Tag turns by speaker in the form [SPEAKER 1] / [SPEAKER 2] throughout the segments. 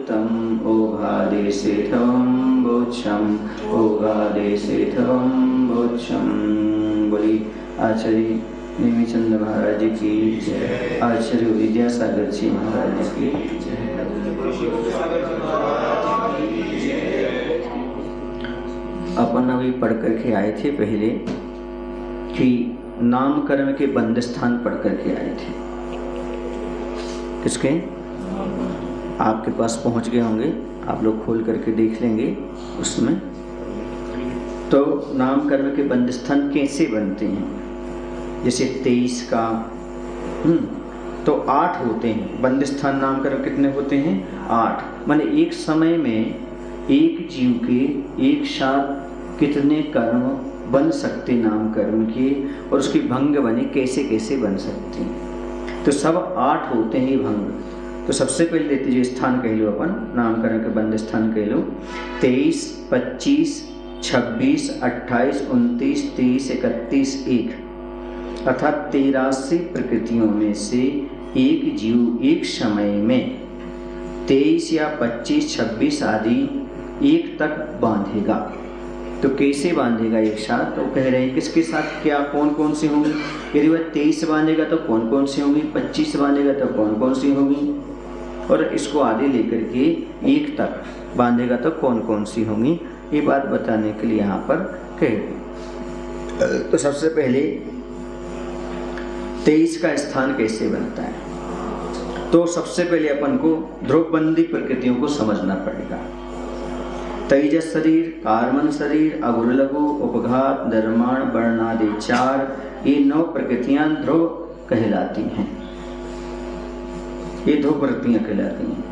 [SPEAKER 1] उत्तम ओघादे सेठवम बोच्छम ओघादे सेठवम बोच्छम। बोली आचार्य नेमिचंद महाराज की जय, आचार्य विद्यासागर जी महाराज की जय। अपन अभी पढ़ करके आए थे पहले कि नाम कर्म के बंद स्थान पढ़ करके आए थे। किसके? आपके पास पहुंच गए होंगे, आप लोग खोल करके देख लेंगे उसमें। तो नाम कर्म के बंद स्थान कैसे बनते हैं? जैसे 23 का तो 8 होते हैं बंद स्थान। नाम कर्म कितने होते हैं? 8। माने एक समय में एक जीव के एक साथ कितने कर्म बन सकते नाम कर्म के, और उसकी भंग बने कैसे कैसे बन सकते हैं। तो सब 8 होते हैं भंग। तो सबसे पहले लेते जो स्थान कह लो अपन, नाम कर्म के बंद स्थान कह लो 23, 25, 26, 28, 29, 30, 31, 1 अर्थात 83 प्रकृतियों में से एक जीव एक समय में 23 या 25, 26 आदि एक तक बांधेगा। तो कैसे बांधेगा एक साथ? तो कह रहे हैं किसके साथ, क्या कौन कौन सी होंगी? यदि वह 23 बांधेगा तो कौन कौन सी होंगी, 25 बांधेगा तो कौन कौन सी होंगी, और इसको आगे लेकर के एक तक बांधेगा तो कौन कौन सी होंगी, ये बात बताने के लिए यहाँ पर कह रहे। तो सबसे पहले 23 का स्थान कैसे बनता है? तो सबसे पहले अपन को ध्रुवबंदी प्रकृतियों को समझना पड़ेगा। तेजस शरीर, कार्मन शरीर, अगुर लघु, उपघात, धर्माण, वर्णादि 4, ये 9 प्रकृतियां ध्रुव कहलाती हैं। ये ध्रुव प्रकृतियां कहलाती हैं।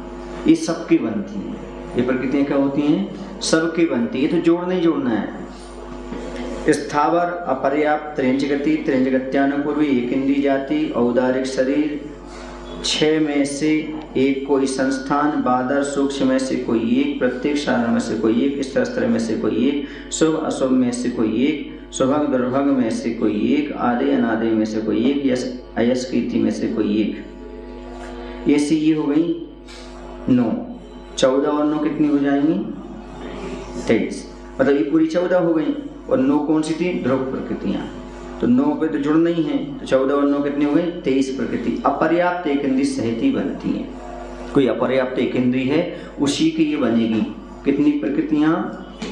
[SPEAKER 1] ये सबकी बनती हैं। ये प्रकृतियां क्या होती हैं? सबकी बनती है। तो जोड़ना ही जोड़ना है। स्थावर, अपर्याप्त, त्रिंज गति, त्रिंज गत्यानुपूर्वी, एक इंद्रिय जाति, औदारिक शरीर, 6 में से एक कोई संस्थान, बादर, सूक्ष्म में से कोई एक, प्रत्येक सारण में से कोई एक, स्त्र में से कोई एक, शुभ अशुभ में से कोई एक, सुभग दुर्भग में से कोई एक, आदि अनादि में से कोई एक, यश अयश कीर्ति में से कोई एक। ये सी ये हो गई 9। 14 और 9 कितनी हो जाएंगी? 23। मतलब ये पूरी 14 हो गई। और 9 कौन सी थी? ध्रुव प्रकृतियां। तो 9 पे तो जुड़ नहीं है, तो 14 और 9 कितनी हो गई? 23 प्रकृति। अपर्याप्त एक इंद्रिय सहित ही बनती है। कोई अपर्याप्त एक इंद्रिय है उसी की ये बनेगी। कितनी प्रकृतियां?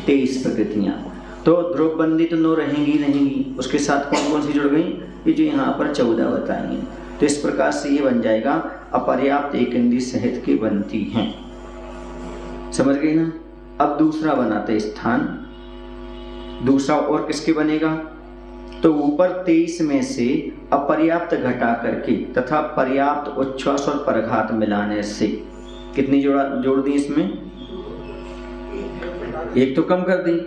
[SPEAKER 1] 23 प्रकृतियां। तो ध्रुवबंदी तो 9 रहेंगी। उसके साथ कौन कौन सी जुड़ गई? ये जो यहाँ पर 14 बताएंगे। तो इस प्रकार से ये बन जाएगा अपर्याप्त एक इंद्रिय सहित की बनती हैं। समझ गई ना? अब दूसरा बनाते स्थान। दूसरा और किसके बनेगा? तो ऊपर 23 में से अपर्याप्त घटा करके तथा पर्याप्त उच्छ्वास और परघात मिलाने से कितनी जोड़ दी इसमें? एक तो कम कर दी,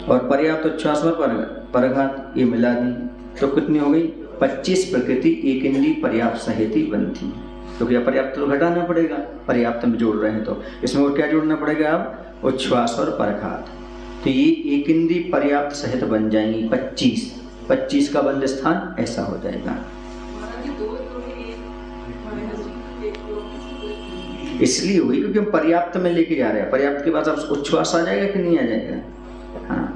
[SPEAKER 1] और पर्याप्त उच्छ्वास और परघात ये मिला दी। तो कितनी हो गई? 25 प्रकृति एक इंद्रिय पर्याप्त सहित ही बनती है। क्योंकि तो अपर्याप्त तो घटाना पड़ेगा, पर्याप्त में जोड़ रहे हैं तो इसमें और क्या जोड़ना पड़ेगा? अब उच्छ्वास और परघात। तो ये एक इंद्रिय पर्याप्त सहित बन जाएंगी 25 का बंद स्थान ऐसा हो जाएगा। इसलिए हुई क्योंकि हम पर्याप्त में लेके जा रहे हैं। पर्याप्त के बाद अब उच्छ्वास आ जाएगा कि नहीं आ जाएगा? हाँ,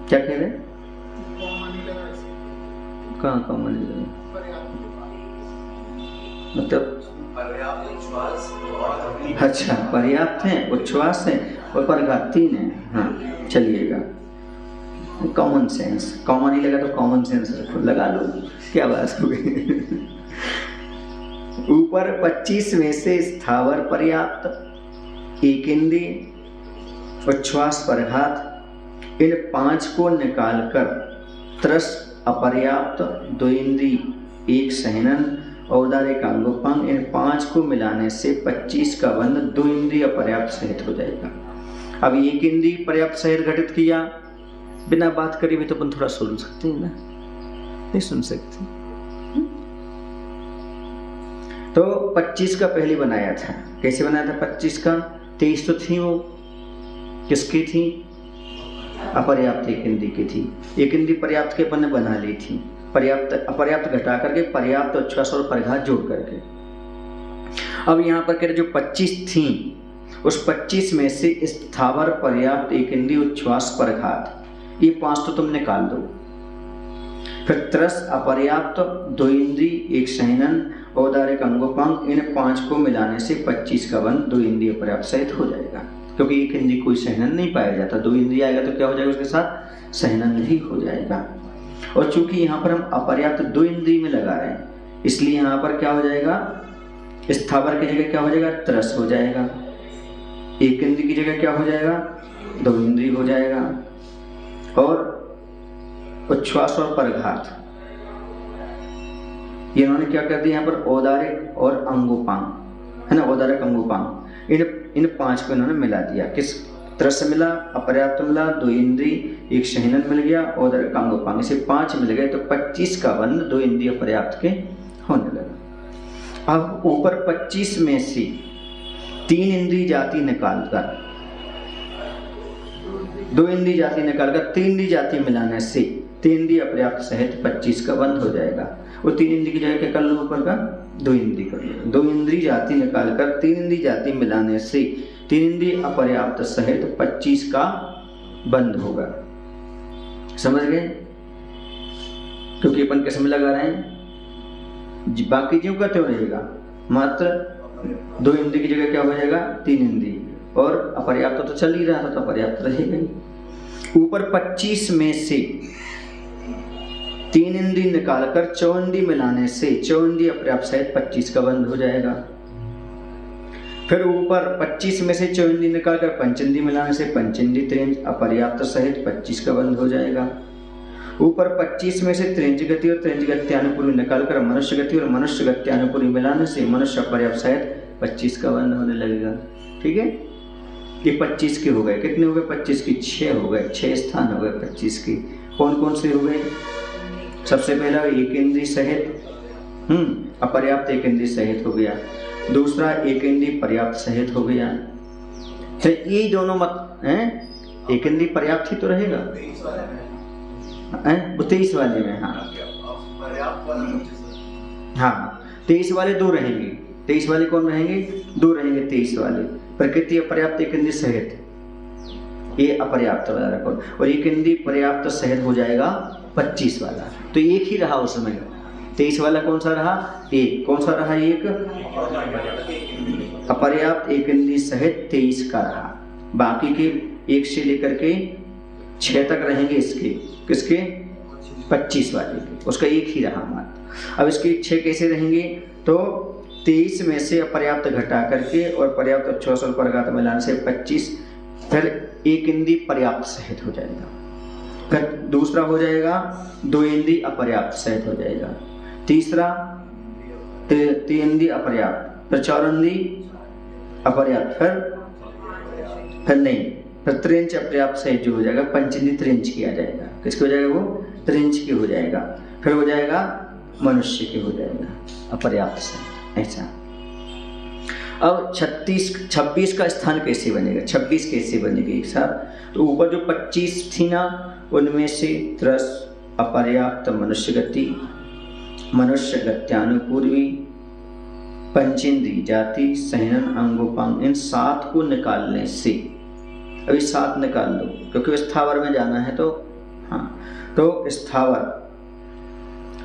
[SPEAKER 1] क्या कह रहे? कहाँ कॉमन? मतलब अच्छा, पर्याप्त है, उच्छ्वास है और परघात 3 है। हाँ, चलिएगा। कॉमन सेंस, कॉमन ही लगा तो कॉमन सेंस रखो, लगा लो, क्या बात हो गई। ऊपर 25 में से स्थावर पर्याप्त, एक इंद्रिय, उच्छ्वास, परघात, इन 5 को निकालकर त्रस अपर्याप्त, 2 इंद्रिय, एक सहनन, औदारिक अंगोपंग, इन 5 को मिलाने से 25 का बंध 2 इंद्रिय पर्याप्त सहित हो जाएगा। अब एक इंद्रिय पर्याप्त सहित घटित किया, बिना बात करे भी तो अपन थोड़ा सुन सकते हैं ना? नहीं सुन सकते? तो 25 का पहले बनाया था। कैसे बनाया था 25 का? 23 तो थी, वो किसकी थी? अपर्याप्त एक इंद्रिय की थी। एक इंद्रिय पर्याप्त के अपन ने बना ली थी। पर्याप्त अपर्याप्त घटा करके पर्याप्त, उच्छ्वास और परघात जोड़ करके। अब यहाँ पर कह रहे जो 25 थी, उस 25 में से स्थावर, पर्याप्त, एक इंद्रिय, उच्छ्वास, परघात, ये 5 तो तुम निकाल दो। फिर त्रस, अपर्याप्त, 2 इंद्रिय, एक सहनन, औदारिक, अंगोपांग, इन 5 को मिलाने से 25 का बंध 2 इंद्रिय पर्याप्त सहित हो जाएगा। क्योंकि एक इंद्रिय कोई सहनन नहीं पाया जाता, 2 इंद्रिय आएगा तो क्या हो जाएगा, उसके साथ सहनन ही हो जाएगा। और चूंकि यहाँ पर हम अपर्याप्त 2 इंद्रिय में लगा रहे हैं, इसलिए यहाँ पर क्या हो जाएगा, स्थावर की जगह क्या हो जाएगा, त्रस हो जाएगा। एक इंद्रिय की जगह क्या हो जाएगा, 2 इंद्रिय हो जाएगा। और उच्छ्वास और परघात, ये इन्होंने क्या कर दिया यहाँ पर, औदारिक और अंगोपांग, है ना, औदारिक, अंगोपांग, इन 5 को इन्होंने मिला दिया। किस त्रस मिला, अपर्याप्त मिला, 2 इंद्रिय, एक सहनन मिल गया, औदारिक, अंगोपांग, इसे 5 मिल गए तो 25 का बंध 2 इंद्रिय पर्याप्त के होने लगा। अब ऊपर 25 में से 3 इंद्रिय जाति निकालकर, 2 इंद्रिय जाति निकालकर 3 इंद्रिय जाति मिलाने से 3 इंद्रिय अपर्याप्त सहित 25 का बंध हो जाएगा। वो 3 इंद्रिय की जगह क्या कर लो, ऊपर का 2 इंद्रिय कर लो। 2 इंद्रिय जाति निकालकर 3 इंद्रिय जाति मिलाने से 3 इंद्रिय अपर्याप्त सहित 25 का बंध होगा। समझ गए? क्योंकि अपन किस में लगा रहे हैं, बाकी जीव का त्यों रहेगा, मात्र 2 इंद्रिय की जगह क्या हो जाएगा, 3 इंद्रिय, और अपर्याप्त तो चल ही रहा था तो अपर्याप्त रहेगा ही। ऊपर 25 में से 3 इंद्रिय निकालकर 4 इंद्रिय मिलाने से 4 इंद्रिय अपर्याप्त सहित 25 का बंध हो जाएगा। फिर ऊपर 25 में से 4 इंद्रिय निकालकर 5 इंद्रिय मिलाने से 5 इंद्रिय त्रिंज अपर्याप्त सहित 25 का बंध हो जाएगा। ऊपर 25 में से त्रिंज गति और त्रिंज गत्यानुपूर्वी निकालकर मनुष्य गति और मनुष्य गत्यानुपूर्वी मिलाने से मनुष्य अपर्याप्त सहित 25 का बंध होने लगेगा। ठीक है, ये 25 के हो गए। कितने हो गए, 25 की 6 हो गए, 6 स्थान हो गए 25 की। कौन कौन से हो गए, सबसे पहला एक इंद्रिय सहित अपर्याप्त एक इंद्रिय सहित हो गया, दूसरा एक इंद्रिय पर्याप्त सहित हो गया। तो ये दोनों मत हैं, एक इंद्रिय पर्याप्त ही तो रहेगा, वो 23 वाले में। हाँ 23 वाले 2 रहेंगे, 23 वाले कौन रहेंगे, 2 रहेंगे 23 वाले। प्रकृति अपर्याप्त एक इंद्रिय सहित, ये अपर्याप्त वाला रखो, और एक इंद्रिय पर्याप्त सहित हो जाएगा 25 वाला। तो एक ही रहा उसमें, 23 वाला कौन सा रहा, एक। कौन सा रहा, एक अपर्याप्त एक इंद्रिय सहित 23 का रहा। बाकी के 1 से लेकर के 6 तक रहेंगे इसके, किसके, 25 वाले के, उसका एक ही रहा मात्र। अब इसके 6 कैसे रहेंगे, तो 23 में से अपर्याप्त घटा करके और पर्याप्त उच्छ्वास और परघात मिलाने से 25, फिर एक इंद्रिय पर्याप्त सहित हो जाएगा। फिर दूसरा हो जाएगा 2 इंद्रिय अपर्याप्त सहित हो जाएगा, तीसरा 3 इंद्रिय अपर्याप्त, फिर 4 इंद्रिय अपर्याप्त, फिर नहीं, फिर त्रिंच अपर्याप्त सहित जो हो जाएगा, 5 इंद्रिय त्रिंच किया जाएगा। किसके हो जाएगा, वो त्रिंच के हो जाएगा। फिर हो जाएगा मनुष्य के हो जाएगा अपर्याप्त सहित, ऐसा। अब 26 का स्थान कैसे बनेगा, 26 कैसे बनेगा एक साथ, तो ऊपर जो 25 थी ना, उनमें से त्रस, अपर्याप्त, मनुष्य गति, मनुष्य गत्यानुपूर्वी, पंचेंद्रिय जाति, सहनन, अंगोपांग, इन 7 को निकालने से, अभी 7 निकाल दो क्योंकि स्थावर में जाना है। तो हाँ, तो स्थावर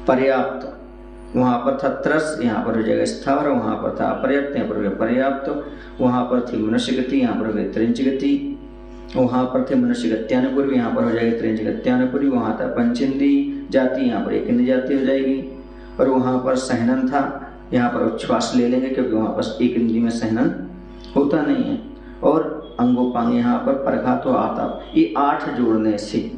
[SPEAKER 1] पर्याप्त, वहाँ पर था त्रस, यहाँ पर हो जाएगा स्थावर, वहाँ पर था अपर्याप्त, यहाँ पर हो गया पर्याप्त, वहाँ पर थी मनुष्य गति, यहाँ पर हो गई त्रिंच गति, वहाँ पर थे मनुष्य गत्यानुपूर्वी, यहाँ पर हो जाएगी त्रिंच गत्यानुपूर्वी, वहाँ था पंचेंद्रिय जाति, यहाँ पर एक इंद्रिय जाति हो जाएगी, और वहाँ पर सहनन था, यहाँ पर उच्छ्वास ले लेंगे क्योंकि वहाँ पर एक इंद्रिय में सहनन होता नहीं है, और अंगोपांग यहाँ पर परघात तो आतप, ये 8 जोड़ने से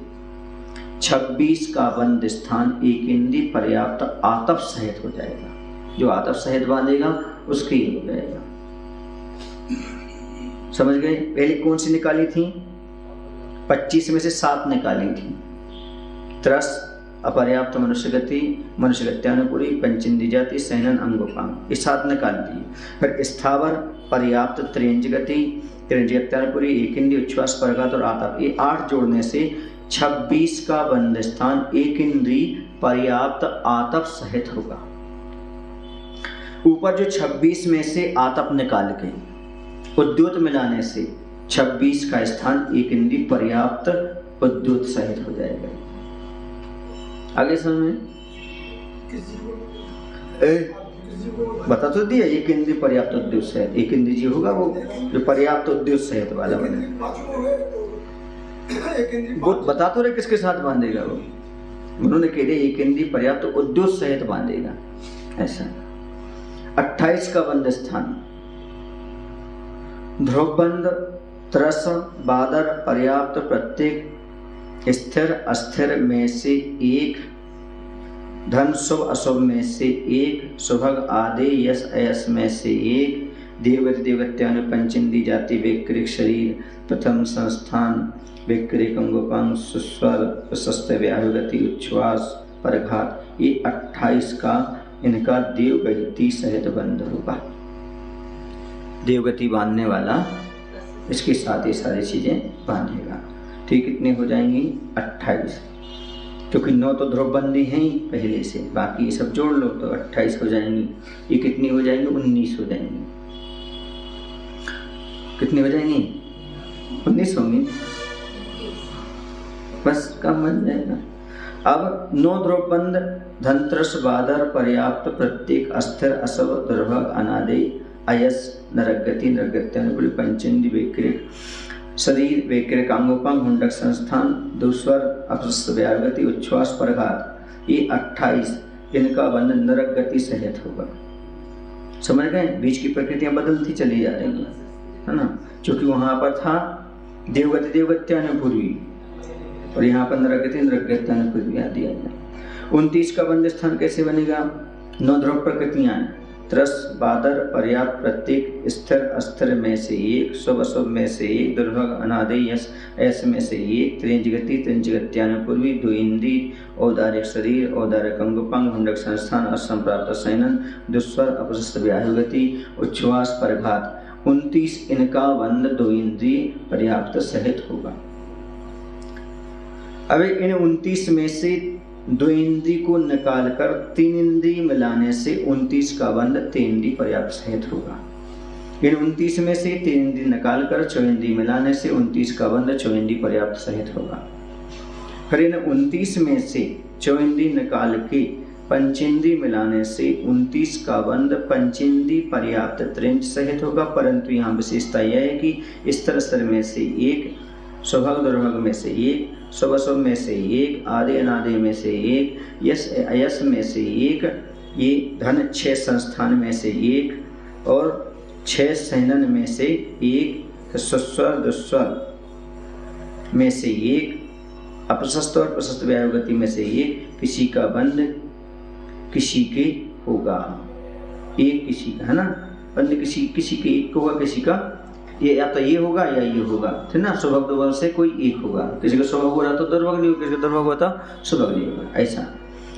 [SPEAKER 1] 26 का बंद स्थान एक इंद्रिय पर्याप्त आतप सहित हो जाएगा। जो आतप सहित बांधेगा उसके ही हो जाएगा। समझ गए? पहले कौन सी निकाली थी, 25 में से 7 निकाली थी, त्रस, अपर्याप्त मनुष्य गति, मनुष्य गत्यानुपूर्वी, पंचेंद्रिय जाति, सहनन, अंगोपांग, ये 7 निकाल दिए। फिर स्थावर, पर्याप्त, त्रिंज गति, त्रिंज गत्यानुपूर्वी, एक इंद्रिय, उच्छ्वास, परघात और आतप, ये 8 जोड़ने से 26 का बंद स्थान एक इंद्रिय पर्याप्त आतप सहित होगा। ऊपर जो 26 में से आतप निकाल के उद्योत मिलाने से 26 का स्थान एक इंद्री पर्याप्त उद्योत सहित हो जाएगा। आगे समझ में बता तो दिया, एक इंद्री पर्याप्त उद्योत सहित, एक इंद्री जी होगा वो जो पर्याप्त उद्योत सहित वाला बने, वो बता तो रहे किसके साथ बांधेगा वो, उन्होंने कह दिया एक इंद्री पर्याप्त उद्योत सहित बांधेगा ऐसा। 28 का बंध स्थान ध्रुव बंध त्रस बादर पर्याप्त प्रत्येक स्थिर अस्थिर में से एक, धन शुभ अशुभ में से एक, सुभग आदि यश अयस में से एक, देवगति देवगत्यानु पंचेंद्रिय जाति वैक्रिक शरीर प्रथम संस्थान वैक्रिक अंगोपांग सुस्वर प्रशस्त व्यायुगति उच्छ्वास परघात, ये 28 का इनका देवगति सहित बंध होगा। देवगति बांधने वाला इसके साथ ये सारी चीजें बांधेगा। ठीक कितने हो जाएंगी 28, क्योंकि 9 तो ध्रुवबंदी हैं ही पहले से, बाकी ये सब जोड़ लो तो 28 हो जाएंगी। ये कितनी हो जाएंगी 19 हो जाएंगी। कितनी हो जाएंगी 19 होंगी, बस कम बन जाएगा। अब 9 ध्रुवबंध धनत्रस बादर पर्याप्त प्रत्येक अस्थिर असव दुर्भग अनादि अयस नरगति नरगत्यानुकूल पंचेंद्रिय वैक्रिक शरीर वैक्रिक अंगोपांग मुंडक संस्थान दुस्वर अपस्थ व्यागति उच्छ्वास परघात, ये 28 इनका बंध नरक गति सहित होगा। समझ गए, बीच की प्रकृतियां बदलती चली जा रही है ना, क्योंकि वहां पर था देवगति देवगत्यानुपूर्वी और यहाँ पर नरगति नरगत्यानुपूर्वी आदि आ गया। 29 का बंध स्थान कैसे बनेगा, 9 ध्रुव प्रकृतियां त्रस बादर पर्याप्त प्रत्येक स्थिर अस्थिर में से एक, शुभ अशुभ में से एक, दुर्भग अनादि यश ऐस में से एक, त्रिंजगति त्रिंजगत्यानुपूर्वी दो इंद्री औदारिक शरीर औदारिक अंगोपांग मुंडक संस्थान असंप्राप्त सैनन दुस्वर अपशिष्ट व्यायुगति उच्छ्वास परघात, 29 इनका बंध दो इंद्री पर्याप्त सहित होगा। अब इन 29 में से 2 इंद्री को निकालकर 3 इंद्री मिलाने से 29 का बंध 3 इंद्री पर्याप्त सहित होगा। इन 29 में से 3 इंद्री निकालकर 4 इंद्री मिलाने से 29 का बंध 4 इंद्री पर्याप्त सहित होगा। फिर इन 29 में से 4 इंद्री निकाल के पंचेंद्री मिलाने से 29 का बंध पंचेंद्री पर्याप्त त्रिंज सहित होगा। परंतु यहाँ विशेषता यह है कि स्तर स्तर में से एक, सुभग दुर्भग में से एक, शुभ अशुभ में से एक, आदि अनादि में से एक, यश अयस में से एक, ये धन 6 संस्थान में से एक और 6 सैनन में से एक, सुस्वर दुस्वर में से एक, अपशस्त और प्रशस्त व्यायुगति में से एक, किसी का बंध किसी के होगा, एक किसी का है ना, बंध किसी के एक होगा, किसी का ये या तो ये होगा या ये होगा, ठीक ना। सुभग दुर्भग से कोई एक होगा, किसी का सुभग हो रहा तो दुर्भग नहीं होगा, किसी का दुर्भग होता सुभग नहीं होगा, ऐसा।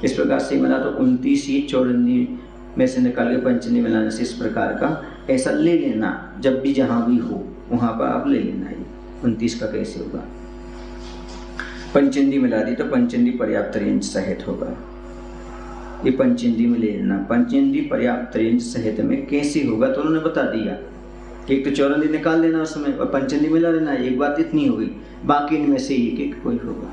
[SPEAKER 1] इस प्रकार से मिला तो 29 ही 54 में से निकाल के पंचेंद्री मिलाने से इस प्रकार का ऐसा ले लेना, जब भी जहाँ भी हो वहाँ पर आप ले लेना। ये 29 का कैसे होगा, पंचेंद्री मिला दी तो पंचेंद्री पर्याप्त रेंज सहित होगा, ये पंचेंद्री में ले लेना। पंचेंद्री पर्याप्त रेंज सहित में कैसे होगा तो उन्होंने बता दिया, एक तो 54 निकाल लेना उसमें और पंचेंद्री मिला लेना, एक बात इतनी होगी, बाकी इनमें से एक एक कोई होगा।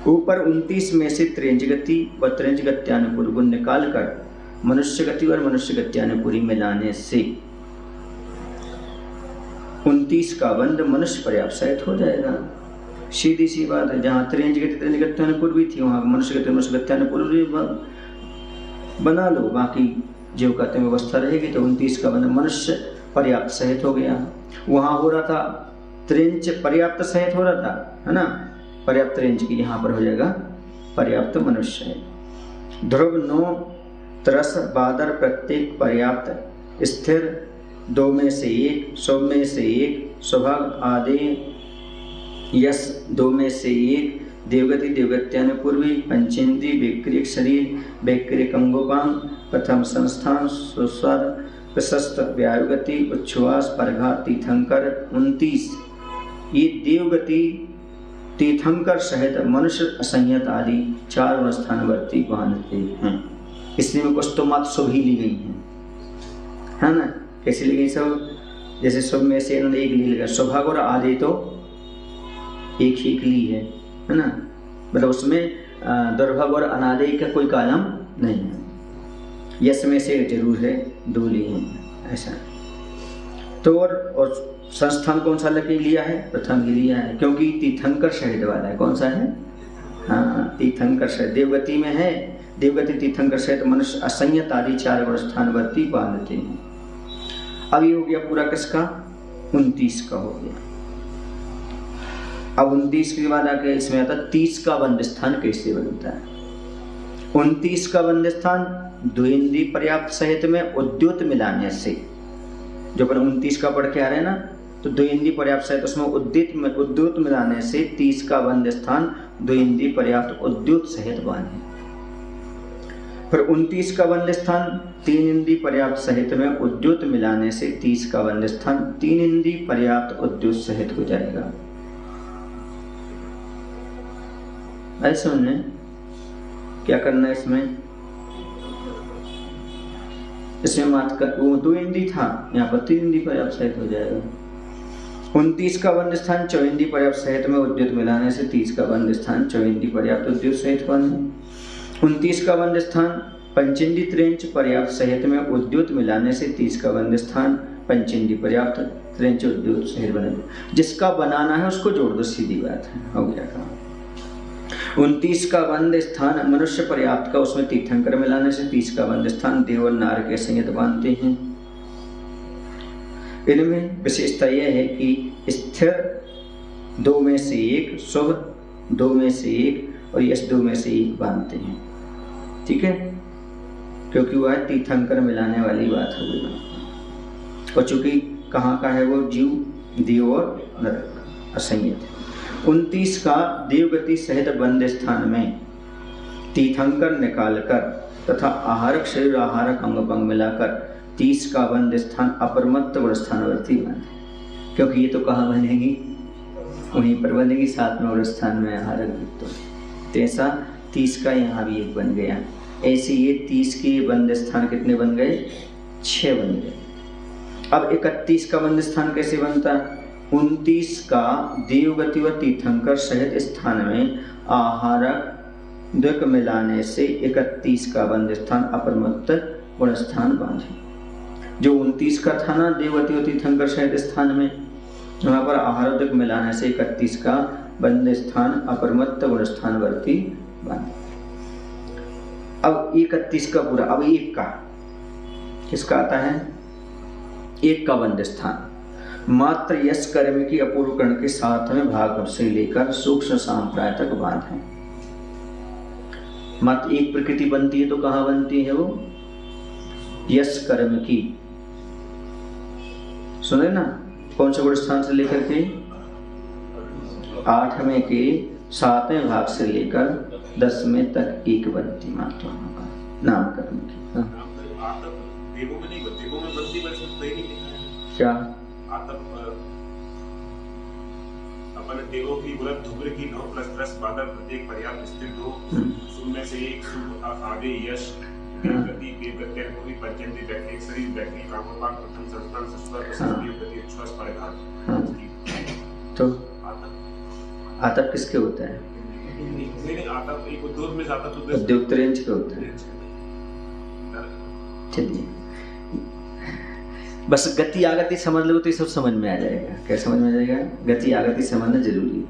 [SPEAKER 1] ऊपर 29 में से त्रिंजगति व त्रिंजगत्यानुपूर्वी को निकाल कर मनुष्य गति और मनुष्य गत्यानुपूर्वी मिलाने से 29 का बंध मनुष्य पर्याप्त सहित हो जाएगा। सीधी सी बात है, जहाँ त्रिंजगति त्रिंजगत्यानुपूर्वी थी वहाँ मनुष्य गति मनुष्य गत्यानुपूर्वी बना लो, बाकी जो कहते हैं व्यवस्था रहेगी तो 29 का बंध मनुष्य पर्याप्त सहित हो गया। वहाँ हो रहा था त्रिंच पर्याप्त सहित हो रहा था, है ना, पर्याप्त रेंज की, यहाँ पर हो जाएगा पर्याप्त मनुष्य है। ध्रुव 9 त्रस बादर प्रत्येक पर्याप्त स्थिर 2 में से 1, शुभ में से 1, सुभग आदि यश 2 में से 1, देवगति देवगत्यानुपूर्वी पंचेंद्री वैक्रिक शरीर वैक्रिक अंगोपांग प्रथम संस्थान सुस्वर प्रशस्त व्यायुगति उच्छ्वास परघात तीर्थंकर 29 ये देवगति तीर्थंकर सहित मनुष्य असंयत आदि 4 स्थानवर्ती बांधते हैं। इसलिए में कुछ तो मात्र शुभ ही ली गई हैं, है ना। कैसे लिखे सब, जैसे सब में से इन्होंने एक ली लिखा, सौभाग्य और आदि तो एक ही ली है ना। मतलब उसमें दुर्भाग्य और अनादि का कोई कालम नहीं है। यश में से जरूर है, दो ली हैं ऐसा। तो और संस्थान कौन सा लगे लिया है, प्रथम ही लिया है, क्योंकि तीर्थंकर शहीद वाला है। कौन सा है, हाँ तीर्थंकर शहीद। देवगति में है, देवगति तीर्थंकर सहित मनुष्य असंयत आदि 4 गुण स्थानवर्ती बांधते हैं। अब ये हो गया पूरा किसका, 29 का हो गया। अब 29 के बाद आके इसमें आता 30 का बंद स्थान कैसे बनता है। 29 का बंद स्थान द्विंद्रिय पर्याप्त सहित में उद्योत मिलाने से, जो अपन 29 का पढ़ के आ रहे हैं ना, तो द्विंद्रिय पर्याप्त सहित उसमें उद्योत मिलाने से 30 का बंद स्थान द्विंद्रिय पर्याप्त उद्योत सहित बांधे। फिर 29 का बंद स्थान 3 इंद्रिय पर्याप्त सहित में उद्योत मिलाने से 30 का बंद स्थान 3 इंद्रिय पर्याप्त उद्योत सहित हो जाएगा। ऐसे उन्हें क्या करना है, इसमें मात का वो 2 इंद्रिय था, यहाँ पर 3 इंद्रिय पर्याप्त सहित हो जाएगा। 29 का बंद स्थान 4 इंद्रिय पर्याप्त सहित में उद्योत मिलाने से 30 का बंद स्थान 4 इंद्रिय पर्याप्त उद्योत सहित बांधे। 29 का बंद स्थान पंचेंद्रिय त्रेंच पर्याप्त सहित में उद्योत मिलाने से 30 का बंद स्थान पंचेंद्रिय पर्याप्त त्रेंच उद्योत सहित बने। जिसका बनाना है उसको जोड़ दो, सीधी बात है, हो गया काम। 29 का बंद स्थान मनुष्य पर्याप्त का, उसमें तीर्थंकर मिलाने से 30 का बंद स्थान देव और नार के संयत बांधते हैं। इनमें विशेषता यह है कि स्थिर 2 में से 1, शुभ 2 में से 1 और यश 2 में से 1 बांधते हैं। ठीक है, क्योंकि वह तीर्थंकर मिलाने वाली बात हो गई। और चूंकि कहाँ का है वो, जीव, देव और नरक असंयत। 29 का देवगति सहित बंद स्थान में तीर्थंकर निकालकर तथा आहारक शरीर आहारक अंग भंग मिलाकर 30 का बंद स्थान अपरमत्त गुण स्थानवर्ती बांधे। क्योंकि ये तो कहाँ बनेगी, वहीं पर बनेगी, साथ में और स्थान में आहारक। तो ऐसा 30 का यहाँ भी एक बन गया। ऐसे ये 30 के बंद स्थान कितने बन गए, 6 बन गए। अब 31 का बंद स्थान कैसे बनता है। 29 का देवगति व तीर्थंकर सहित स्थान में आहारक द्वक मिलाने से 31 का बंद स्थान अपरमत्त गुण स्थान बांधे। जो 29 का था ना देवगति व तीर्थंकर सहित स्थान में, वहाँ पर आहार द्वक मिलाने से 31 का बंद स्थान अपरमत्त गुण स्थानवर्ती बांधे। अब 31 का पूरा, अब 1 का किसका आता है, 1 का बंद स्थान मात्र यश कर्म की अपूर्वकरण के साथ में भाग से लेकर सूक्ष्म सांप्राय तक बांधे। मात्र एक प्रकृति बनती है तो कहाँ बनती है वो, यश कर्म की। सुने ना, कौन से गुण स्थान से लेकर के 8वें के 7वें भाग से लेकर 10वें तक एक बनती मात्र नाम कर्म की। क्या
[SPEAKER 2] अपन देवों की बुलंद धुब्र की 9 + 10 बाधा प्रत्येक पर्याप्त स्थिर 2 सुन में से 1 शुभ आगे यश गति देवगति पूरी पंचेंद्रिय व्यक्ति शरीर व्यक्ति कामोपांग प्रथम संस्थान सस्वर संस्कृति गति श्वास परिघात।
[SPEAKER 1] तो आतप किसके होता है,
[SPEAKER 2] नहीं आतप एक उद्योग में जाता तो
[SPEAKER 1] उद्योग त्रेंच के होता है। चलिए बस गति आगति समझ लो तो ये सब समझ में आ जाएगा। क्या समझ में आ जाएगा, गति आगति समझना जरूरी है।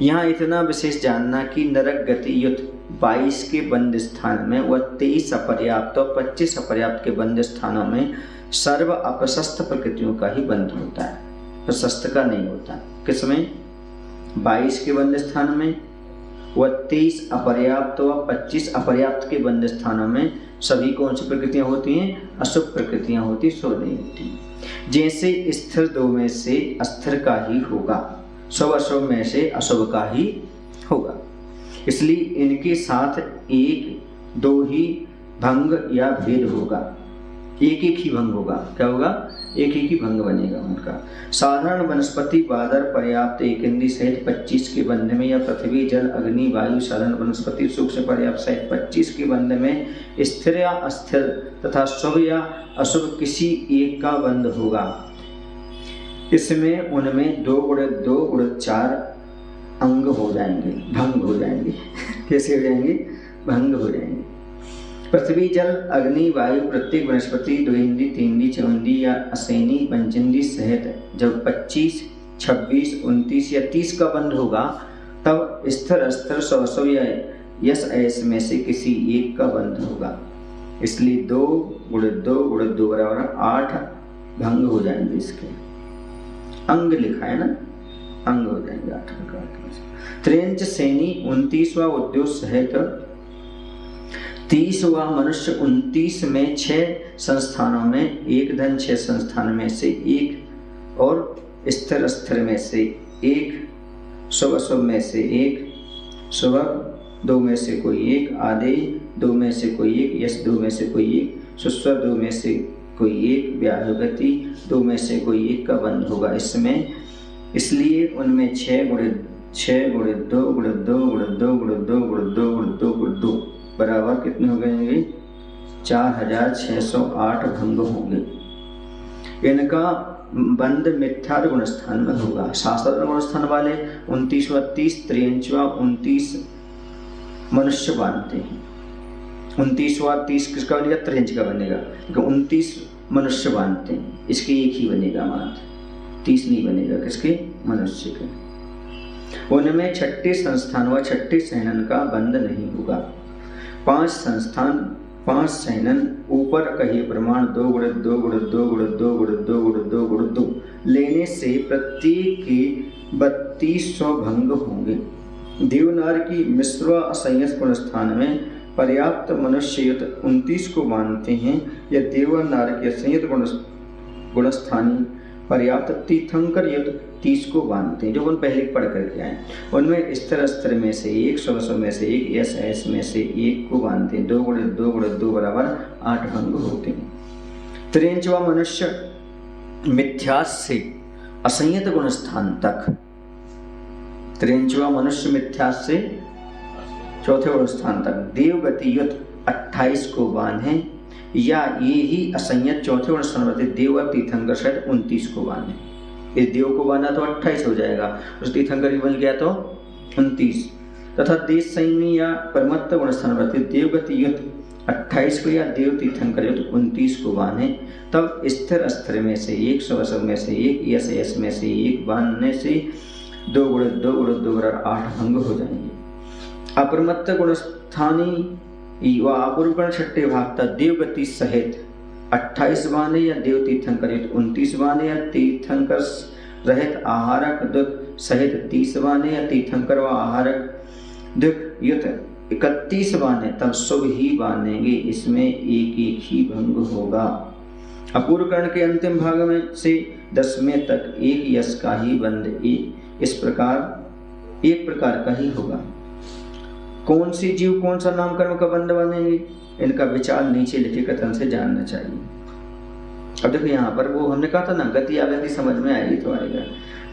[SPEAKER 1] यहाँ इतना विशेष जानना कि नरक गति युद्ध 22 के बंद स्थान में व 23 अपर्याप्त और 25 अपर्याप्त के बंद स्थानों में सर्व अपशस्त्र प्रकृतियों का ही बंध होता है, प्रशस्त का नहीं होता। किसमें, 22 के बंद स्थान में व 23 अपर्याप्त व 25 अपर्याप्त के बंद स्थानों में सभी कौन सी प्रकृतियां होती हैं, अशुभ प्रकृतियां होती, शुभ नहीं होती। जैसे स्थिर 2 में से अस्थिर का ही होगा, शुभ अशुभ में से अशुभ का ही होगा। इसलिए इनके साथ 1-2 ही भंग या भेद होगा, एक ही भंग होगा। क्या होगा, एक ही भंग बनेगा उनका। साधारण वनस्पति बादर पर्याप्त एक इंद्री सहित 25 के बंध में, या पृथ्वी जल अग्नि वायु साधारण वनस्पति सूक्ष्म पर्याप्त सहित 25 के बंध में स्थिर या अस्थिर तथा शुभ या अशुभ किसी एक का बंध होगा। इसमें उनमें 2 × 2 × 4 अंग हो जाएंगे, भंग हो जाएंगे। कैसे हो जाएंगे? भंग हो जाएंगे। पृथ्वी जल अग्नि वायु प्रत्येक वनस्पति 2 इंद्री 3 इंद्री 4 इंद्री या असैनी पंचेंद्री सहित जब 25, 26, 29 या 30 का बंध होगा तब स्थिर अस्थिर शुभ या यश अयश में से किसी एक का बंध होगा। इसलिए 2 × 2 × 2 बराबर 8 भंग हो जाएंगे। इसके अंग लिखा है ना, अंग हो जाएंगे 8 प्रकार के। त्रेंच सैनी 29वां उद्योग सहित 30वां मनुष्य 29 में 6 संस्थानों में एक धन 6 संस्थान में से एक और स्थिर अस्थिर में से एक, शुभ अशुभ में से एक, शुभ 2 में से कोई एक, आदि 2 में से कोई एक, यश 2 में से कोई एक, सुस्वर 2 में से कोई एक, व्याहगति 2 में से कोई एक का बंध होगा इसमें। इसलिए उनमें 6 × 2 × 2 × 2 × 2 × 2 × 2 × 2 × 2 बराबर कितने हो गए? 4608 भंग होंगे। इनका बंध मिथ्या गुण स्थान में होगा। शास्त्र गुण स्थान वाले 29वां 30, 23वां 29 मनुष्य बांधते हैं। 29वां 30 किसका बनेगा? 23 का बनेगा, क्योंकि 29 मनुष्य बांधते हैं, इसके एक ही बनेगा मात्र, 30 नहीं बनेगा। किसके? मनुष्य के। उनमें 6 संस्थान व 6 सहनन का बंध नहीं होगा। 5 संस्थान 5 सहनन ऊपर कहिए प्रमाण 2 × 2 × 2 × 2 × 2 × 2 × 2 लेने से प्रत्येक के 3200 भंग होंगे। देवनार की मिश्र असंयत गुण स्थान में पर्याप्त मनुष्ययुत 29 को मानते हैं, या देवनार के असंयत गुणस्थानी पर्याप्त तीर्थंकर युक्त 30 को बांधते हैं, जो उन पहले पढ़ करके आए। उनमें स्थिर अस्थिर में से एक, शुभ अशुभ में से एक, यश अयश में से एक को बांधते हैं। 2 × 2 × 2 बराबर 8 भंग होते हैं। 23वां मनुष्य मिथ्यास से असंयत गुण स्थान तक, 23वां मनुष्य मिथ्यास से चौथे गुण स्थान तक देवगति युक्त 28 को बांधे, या ये ही असंयत चौथे गुण स्थान वाले देव और तीर्थंकर सहित 29 को बांधे। इस देव को बांधा तो 28 हो जाएगा, उस तीर्थंकर भी बन गया तो 29, तथा देश सैनी या परमत्त गुण स्थान वाले देवगति युक्त 28 को या देव तीर्थंकर युक्त 29 को बांधे। तब स्थिर अस्थिर में से एक, शुभ अशुभ में से एक, यश अयश में से एक बांधने से 2 × 2 × 2 बराबर 8 भंग हो जाएंगे। अपरमत्त गुणस्थानी व अपूर्वगण 6ठे भाग तक देवगति सहित 28 बांधे, या देव तीर्थंकर युक्त 29 बांधे, या तीर्थंकर रहित आहारक दुख सहित 30 बांधे, या तीर्थंकर व आहारक दुख युक्त 31 बांधे, तब शुभ ही बांधेंगे। इसमें एक एक ही भंग होगा। अपूर्वकर्ण के अंतिम भाग में से 10वें तक एक यश का ही बंध इस प्रकार एक प्रकार का ही होगा। कौन सी जीव कौन सा नामकर्म का बंध बनेंगे, इनका विचार नीचे लिखे कथन से जानना चाहिए। अब देखो यहाँ पर वो हमने कहा था ना, गति आगति समझ में आएगी तो आएगा।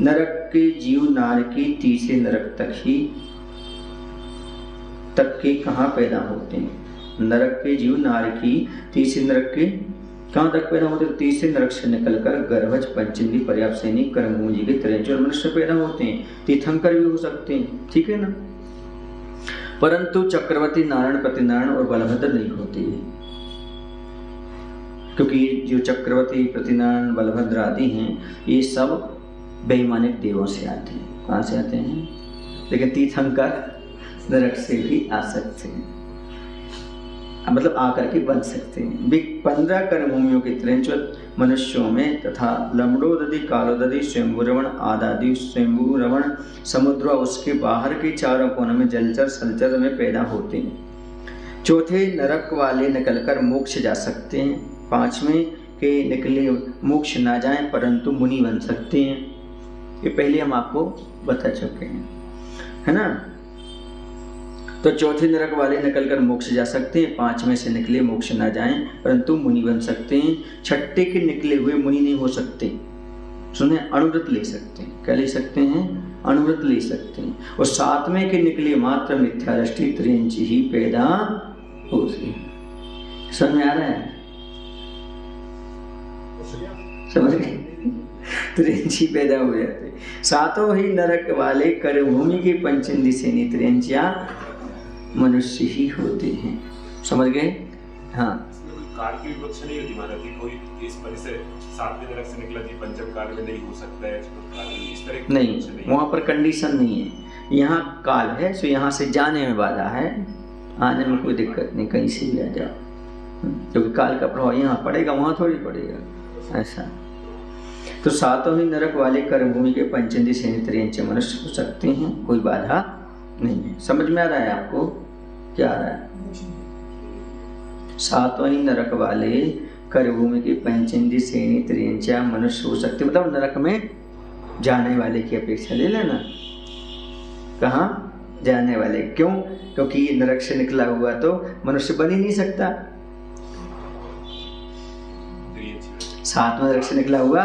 [SPEAKER 1] नरक के जीव नार की तीसरे नरक तक के कहाँ पैदा होते हैं? नरक के जीव नार की तीसरे नरक के कहाँ तक पैदा होते हैं? तीसरे नरक से निकलकर गर्भज पंचेंद्री पर्याप्त सैनिक कर्मभूमि के 23 मनुष्य पैदा होते हैं। तीर्थंकर भी हो सकते हैं, ठीक है ना, परंतु चक्रवर्ती, नारायण, प्रतिनारायण और बलभद्र नहीं होते हैं, क्योंकि जो चक्रवर्ती, प्रतिनारायण, बलभद्र आदि हैं ये सब वैमानिक देवों से आते हैं। कहाँ से आते हैं? लेकिन तीर्थंकर नरक से भी आ सकते हैं, मतलब आकर के बन सकते हैं। वे 15 कर्मभूमियों के 23 मनुष्यों में तथा लमड़ोदधि, कालोदधि, स्वयंभूरमण, आदादि, स्वयंभूरमण, समुद्र और उसके बाहर के चारों कोनों में जलचर सलचर में पैदा होते हैं। चौथे नरक वाले निकलकर मोक्ष जा सकते हैं। 5वें के निकले मोक्ष ना जाएं परंतु मुनि बन सकते हैं। ये पहले हम आपको बता चुके हैं, है ना। तो चौथे नरक वाले निकल कर मोक्ष जा सकते हैं, 5 में से निकले मोक्ष ना जाएं, परंतु मुनि बन सकते हैं। छठे के निकले हुए मुनि नहीं हो सकते। सुने, अनुव्रत ले सकते हैं। क्या ले सकते हैं? अनुव्रत ले सकते हैं। और 7वें के निकले मात्र मिथ्यादृष्टि त्रियंच ही पैदा होती है। समझ में आ रहा है? समझ गए? त्रियंची पैदा हो जाते। 7 ही नरक वाले करभूमि के पंचेंद्रिय सेनी त्रियंचिया मनुष्य ही होते हैं। समझ गए? हाँ,
[SPEAKER 2] काल की विवक्षा नहीं होती महाराज जी, कोई इस वजह से 7वें नरक से निकला जी पंचम काल में नहीं हो सकता है, इस तरह की
[SPEAKER 1] नहीं, वहाँ पर कंडीशन नहीं है। यहाँ काल है, सो यहाँ से जाने में बाधा है, आने में कोई दिक्कत नहीं, कहीं से भी आ जाओ, क्योंकि काल का प्रभाव यहाँ पड़ेगा, वहाँ थोड़ी पड़ेगा। ऐसा तो 7 ही नरक वाले करभूमि के पंचेंद्रिय सेनी त्रियंच मनुष्य हो सकते हैं, कोई बाधा नहीं है। समझ में आ रहा है आपको? क्या आ रहा है? 7 ही नरक वाले करभूमि के पंचेंद्रिय सेनी त्रियंचा मनुष्य हो सकते, मतलब नरक में जाने वाले की अपेक्षा ले लेना। कहाँ? जाने वाले। क्यों? क्योंकि नरक से निकला हुआ तो मनुष्य बन ही नहीं सकता। 7वें नरक से निकला हुआ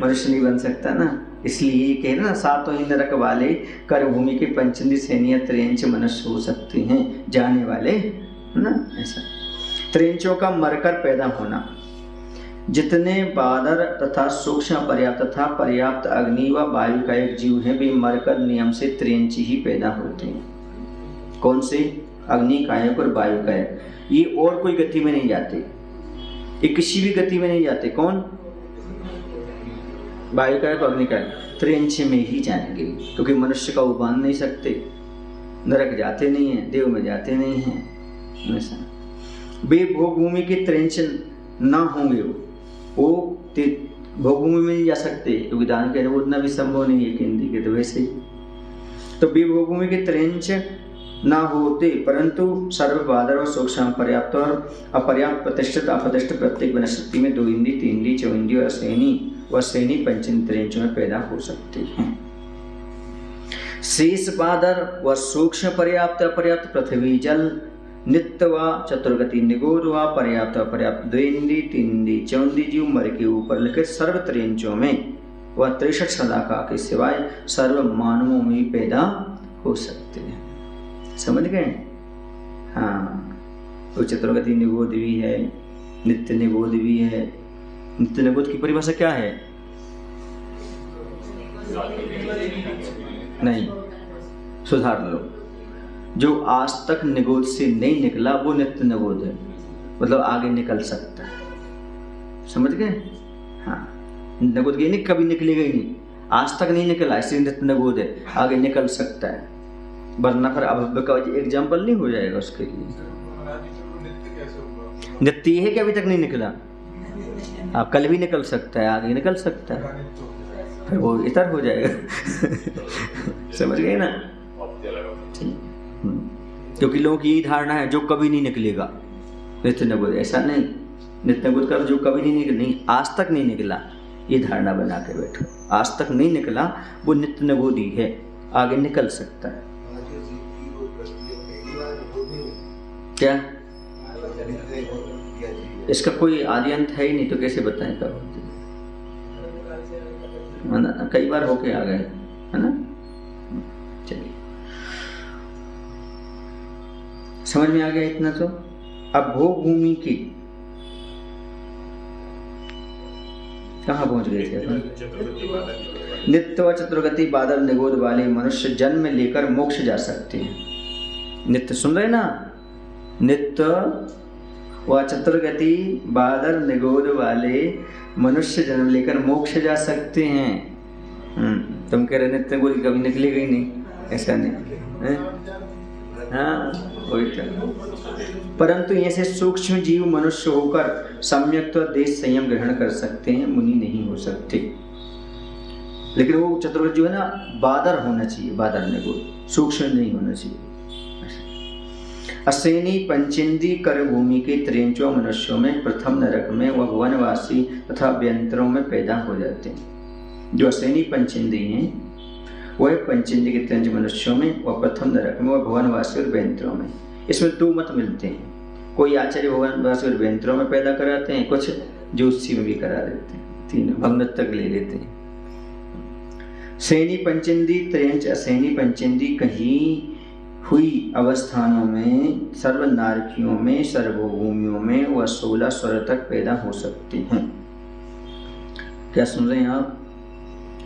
[SPEAKER 1] मनुष्य नहीं बन सकता ना, इसलिए कह रहे ना 7 ही नरक वाले करभूमि के पंचेंद्रिय सेनी त्रियंच मनुष्य हो सकते हैं, जाने वाले ना। ऐसा त्रियंचों का मरकर पैदा होना। जितने बादर तथा सूक्ष्म पर्याप्त तथा पर्याप्त अग्नि व वायु का एक जीव है, वे मरकर नियम से त्रियंची ही पैदा होते हैं। कौन से? अग्नि कायक और वायु कायक। ये और कोई गति में नहीं जाते, ये किसी भी गति में नहीं जाते। कौन? वायु कायक और अग्नि कायक त्रियंची में ही जाएंगे, क्योंकि मनुष्य का वो बांध नहीं सकते, नरक जाते नहीं हैं, देव में जाते नहीं हैं। ऐसा वे भोगभूमि के त्रियंच ना होंगे, वो भोगभूमि में नहीं जा सकते, क्योंकि दान के उतना भी संभव नहीं है हिंदी के, तो वैसे ही तो वे भोगभूमि के त्रियंच ना होते, परंतु सर्वबाधर और सूक्ष्म पर्याप्त और अपर्याप्त प्रतिष्ठित अप्रतिष्ठित प्रत्येक वनस्पति में 2 इंद्री 3 इंद्री 4 इंद्री और असैनी पंचेंद्रिय त्रियंचों में पैदा हो सकते हैं। शेष बादर व सूक्ष्म पर्याप्त अपर्याप्त पृथ्वी जल नित्य व चतुर्गति निगोद व पर्याप्त अपर्याप्त 2 इंद्री 3 इंद्री 4 इंद्री जीव मर के ऊपर लिखित सर्व त्रियंचों में व 63 सदाका के सिवाय सर्व मानवों में पैदा हो सकते हैं। समझ गए? हाँ, तो चतुर्गति निगोद भी है, नित्य निगोद भी है। नित्य निगोद की परिभाषा क्या है? नहीं, सुधार लो। जो आज तक निगोद से नहीं निकला वो नित्य निगोद है, मतलब आगे निकल सकता है। समझ गए? हाँ, निगोद की नहीं, कभी निकलेगा ही नहीं, आज तक नहीं निकला, इसलिए नित्य निगोद है, आगे निकल सकता है, वरना फिर अभव्य का एग्जाम्पल नहीं हो जाएगा उसके लिए। नित्य है कि अभी तक नहीं निकला, आप कल भी निकल सकता है, आगे निकल सकता है, फिर वो इतर हो जाएगा। समझ गए ना? क्योंकि लोगों की यही धारणा है जो कभी नहीं निकलेगा नित्य निगोद। ऐसा नहीं, नित्य निगोद का जो कभी नहीं निकला, नहीं आज तक नहीं निकला, ये धारणा बना के बैठो। आज तक नहीं निकला वो नित्य निगोद ही है, आगे निकल सकता है। क्या इसका कोई आदि अंत है ही नहीं, तो कैसे बताएं कब होती है ना? कई बार होके आ गए, है ना? चलिए, समझ में आ गया इतना तो। अब भोग भूमि की कहाँ पहुंच गए थे अपन? नित्य व चतुर्गति बादल निगोद वाले मनुष्य जन्म लेकर मोक्ष जा सकते हैं। नित्य सुन रहे ना? नित्य व चतुर्गति बादल निगोद वाले मनुष्य जन्म लेकर मोक्ष जा सकते हैं। तुम कह रहे नित्य निगोद कभी निकलेगा ही नहीं, ऐसा नहीं है? हाँ, वही तो। परंतु ऐसे सूक्ष्म जीव मनुष्य होकर सम्यक तो देश संयम ग्रहण कर सकते हैं, मुनि नहीं हो सकते। लेकिन वो चतुर्गत जो है ना, बादर होना चाहिए, बादर निगोद, सूक्ष्म नहीं होना चाहिए। असैनी पंचेंद्री कर भूमि के त्रियंचों मनुष्यों में प्रथम नरक में वह वनवासी तथा अभ्यंतरों में पैदा हो जाते हैं। जो असैनी पंचेंद्री हैं वह पंचेंद्रिय के त्रियंच मनुष्यों में, वह प्रथम नरक में, वह भुवनवासी और बेंत्रों में। इसमें दो मत मिलते हैं, कोई आचार्य भुवनवासी और बेंत्रों में पैदा कराते हैं, कुछ ज्योतिषी में भी करा देते हैं, तीनों भगवत तक ले लेते हैं। सेनी पंचेंद्री त्रियंच असैनी पंचेंद्री कहीं हुई अवस्थानों में, सर्व नारकियों में, सर्वभूमियों में वह 16 स्वर तक पैदा हो सकते हैं। क्या सुन रहे हैं आप?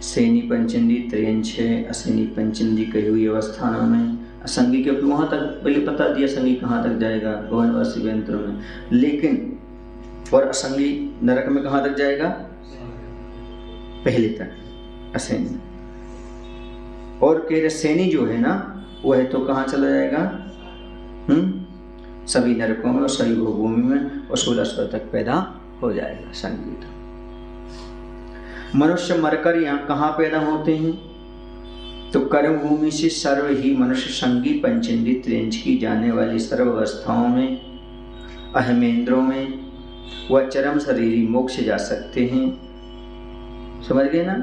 [SPEAKER 1] सेनी पंचेंद्री त्रियंच है, असैनी पंचेंद्री कही हुई अवस्थानों में, असंगी, क्योंकि वहां तक पहले बता दिया संगी कहाँ तक जाएगा, भुवनवासी बेंत्रों में, लेकिन और असंगी नरक में कहाँ तक जाएगा? पहले तक असैनी। और कह रहे सेनी जो है ना, वह तो कहाँ चला जाएगा? सभी नरकों में और सभी भूमि में और 16 स्वर तक पैदा हो जाएगा संगीत। मनुष्य मरकर यहाँ कहाँ पैदा होते हैं? तो कर्म भूमि से सर्व ही मनुष्य संगी पंचेंद्री त्रियंच की जाने वाली सर्व अवस्थाओं में, अहमेंद्रों में वह चरम शरीरी मोक्ष जा सकते हैं। समझ गए ना?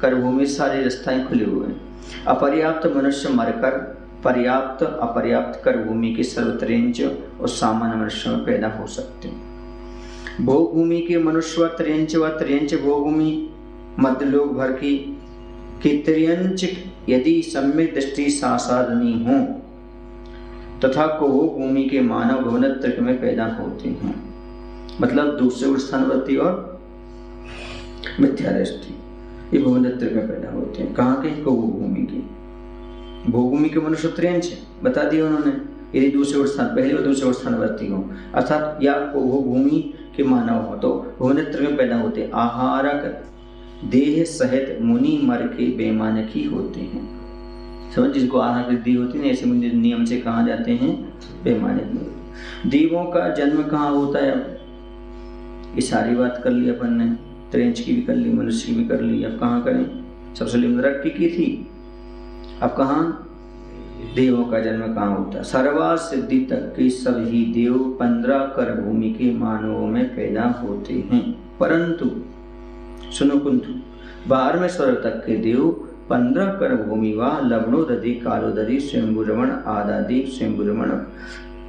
[SPEAKER 1] कर्म भूमि से सारी रास्ताएं खुले हुए हैं। अपर्याप्त मनुष्य मरकर पर्याप्त अपर्याप्त कर भूमि के सर्वत्रियंच और सामान्य मनुष्यों में पैदा हो सकते हैं। भोग भूमि के मनुष्य व त्रियंच भोग भूमि मध्यलोक भर की त्रियंच यदि सम्यक दृष्टि सासाधनी हो तथा को भूमि के मानव भुवनत्र में पैदा होते हैं। मतलब दूसरे स्थानवर्ती और मिथ्या दृष्टि, ये भुवनत्र में पैदा होते हैं। कहाँ के? को भूमि के। भूमि के मनुष्य त्रियंच है, बता दिया उन्होंने। यदि दूसरे स्थान पहले और दूसरे स्थानवर्ती हो, अर्थात या भूमि के मानव हो तो भुवनत्र में पैदा होते। आहारक देह सहित मुनि मर के बेमानक ही होते हैं। समझ, जिसको आहार वृद्धि होती है, ऐसे मुनि नियम से कहा जाते हैं बेमानक में। देवों का जन्म कहाँ होता है? अब ये सारी बात कर ली अपन ने, त्रियंच की भी कर ली, मनुष्य की भी कर ली। अब कहाँ करें? सबसे नरक की थी, अब कहाँ? देवों का जन्म कहाँ होता है? सर्वा सिद्धि तक के सभी देव 15 कर भूमि के मानवों में पैदा होते हैं, परंतु सुनो कुंतु 12वें स्वर तक के देव 15 कर भूमि व लवणोदधि कालोदधि स्वयंभुरमण आदादि स्वयंभुरमण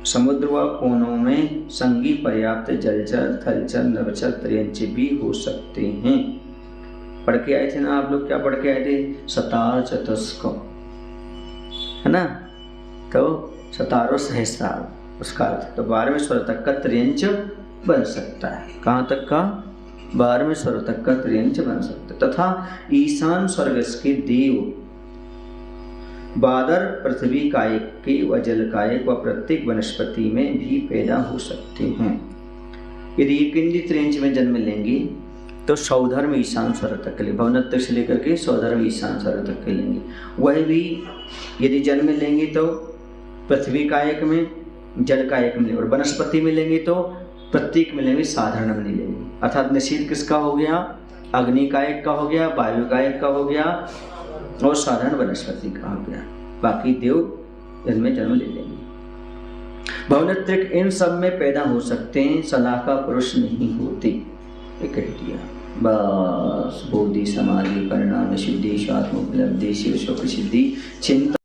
[SPEAKER 1] समुद्र व कोनों में संगी पर्याप्त जलचर थलचर नभचर त्रियंच भी हो सकते हैं। पढ़ के आए थे ना आप लोग? क्या पढ़ के आए थे? सतार चतुष्क, है ना? तो सतारो सहस्रार, उसका अर्थ तो 12वें स्वर तक का त्रियंच बन सकता है। कहाँ तक का? 12वें स्वर तक का त्रियंच बन सकता है। तथा ईशान स्वर्ग के देव बादर पृथ्वी कायक के व जल कायक व प्रत्येक वनस्पति में भी पैदा हो सकते हैं। यदि एक इंद्रिय त्रियंच में जन्म लेंगे तो सौधर्म ईशान स्वर तक के लिए, भवनत्र से लेकर के सौधर्म ईशान स्वर तक के लेंगे। वह भी यदि जन्म लेंगे तो पृथ्वी कायक में, जल कायक में, और वनस्पति में लेंगे तो प्रत्येक में लेंगे, साधारण में नहीं लेंगे। अर्थात निषेध किसका हो गया? अग्नि कायक का हो गया, वायु कायक का हो गया और साधारण वनस्पति का हो गया। बाकी देव इनमें जन्म ले लेंगे। भवनत्रिक इन सब में पैदा हो सकते हैं, सलाका पुरुष नहीं होते। ये कह दिया। बस बोधि समाधि परिणाम सिद्धि स्वात्मोपलब्धि शिव शोक सिद्धि चिंता